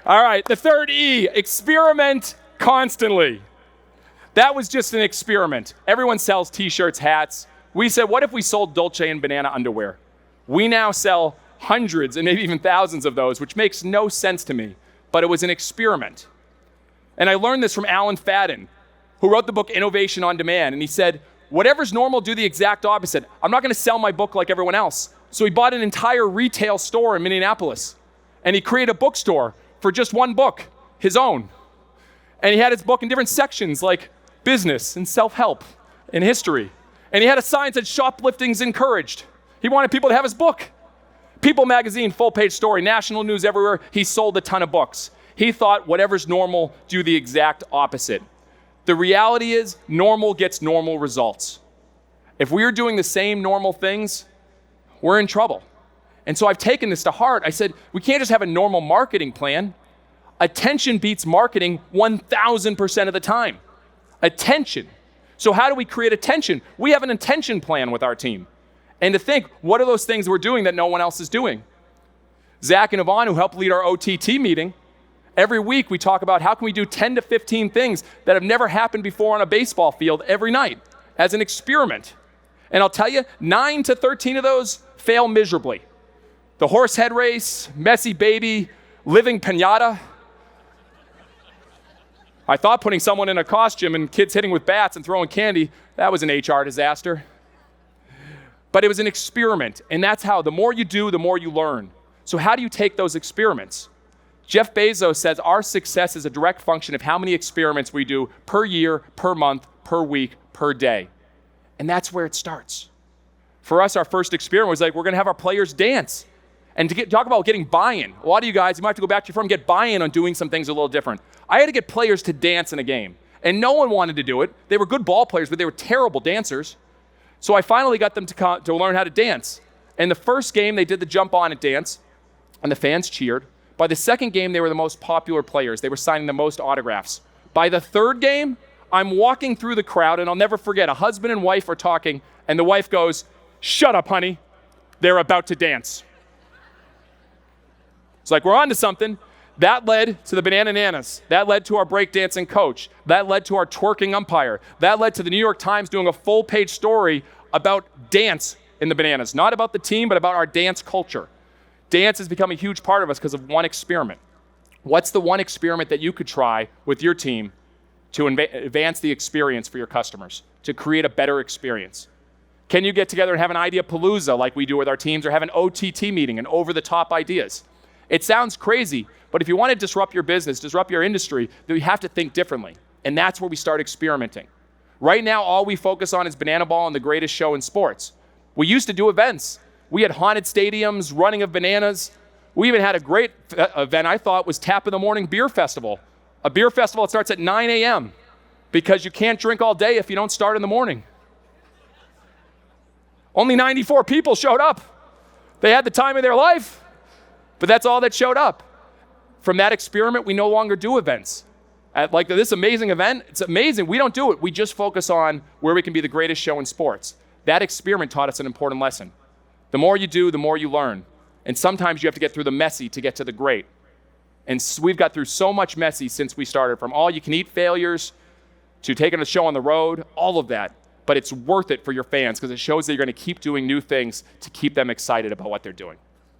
All right, the third E, experiment constantly. That was just an experiment. Everyone sells t-shirts, hats. We said, what if we sold Dolce & Banana underwear? We now sell hundreds and maybe even thousands of those, which makes no sense to me, but it was an experiment. And I learned this from Alan Fadden, who wrote the book Innovation on Demand. And he said, whatever's normal, do the exact opposite. I'm not gonna sell my book like everyone else. So he bought an entire retail store in Minneapolis. And he created a bookstore for just one book, his own. And he had his book in different sections like business and self-help and history. And he had a sign that said shoplifting's encouraged. He wanted people to have his book. People magazine, full page story, national news everywhere. He sold a ton of books. He thought whatever's normal, do the exact opposite. The reality is normal gets normal results. If we are doing the same normal things, we're in trouble. And so I've taken this to heart. I said, we can't just have a normal marketing plan. Attention beats marketing 1,000% of the time. Attention. So how do we create attention? We have an attention plan with our team. And to think, what are those things we're doing that no one else is doing? Zach and Yvonne, who help lead our OTT meeting, every week we talk about how can we do 10 to 15 things that have never happened before on a baseball field every night as an experiment. And I'll tell you, 9 to 13 of those fail miserably. The horse head race, messy baby, living piñata. I thought putting someone in a costume and kids hitting with bats and throwing candy, that was an HR disaster. But it was an experiment, and that's how the more you do, the more you learn. So how do you take those experiments? Jeff Bezos says our success is a direct function of how many experiments we do per year, per month, per week, per day. And that's where it starts. For us, our first experiment was like, we're gonna have our players dance. And to talk about getting buy-in, a lot of you guys, you might have to go back to your firm and get buy-in on doing some things a little different. I had to get players to dance in a game, and no one wanted to do it. They were good ball players, but they were terrible dancers. So I finally got them to learn how to dance. In the first game, they did the jump on and dance, and the fans cheered. By the second game, they were the most popular players. They were signing the most autographs. By the third game, I'm walking through the crowd, and I'll never forget, a husband and wife are talking, and the wife goes, "Shut up, honey. They're about to dance." It's like, we're on to something. That led to the Banana Nanas. That led to our breakdancing coach. That led to our twerking umpire. That led to the New York Times doing a full-page story about dance in the Bananas. Not about the team, but about our dance culture. Dance has become a huge part of us because of one experiment. What's the one experiment that you could try with your team to advance the experience for your customers, to create a better experience? Can you get together and have an idea palooza like we do with our teams, or have an OTT meeting and over-the-top ideas? It sounds crazy, but if you want to disrupt your business, disrupt your industry, then you have to think differently. And that's where we start experimenting. Right now, all we focus on is Banana Ball and the greatest show in sports. We used to do events. We had haunted stadiums, running of bananas. We even had a great event I thought was Tap in the Morning Beer Festival. A beer festival that starts at 9 a.m. because you can't drink all day if you don't start in the morning. Only 94 people showed up. They had the time of their life, but that's all that showed up. From that experiment, we no longer do events. At like this amazing event, it's amazing. We don't do it. We just focus on where we can be the greatest show in sports. That experiment taught us an important lesson. The more you do, the more you learn. And sometimes you have to get through the messy to get to the great. And we've got through so much messy since we started, from all you can eat failures to taking a show on the road, all of that. But it's worth it for your fans because it shows that you're going to keep doing new things to keep them excited about what they're doing.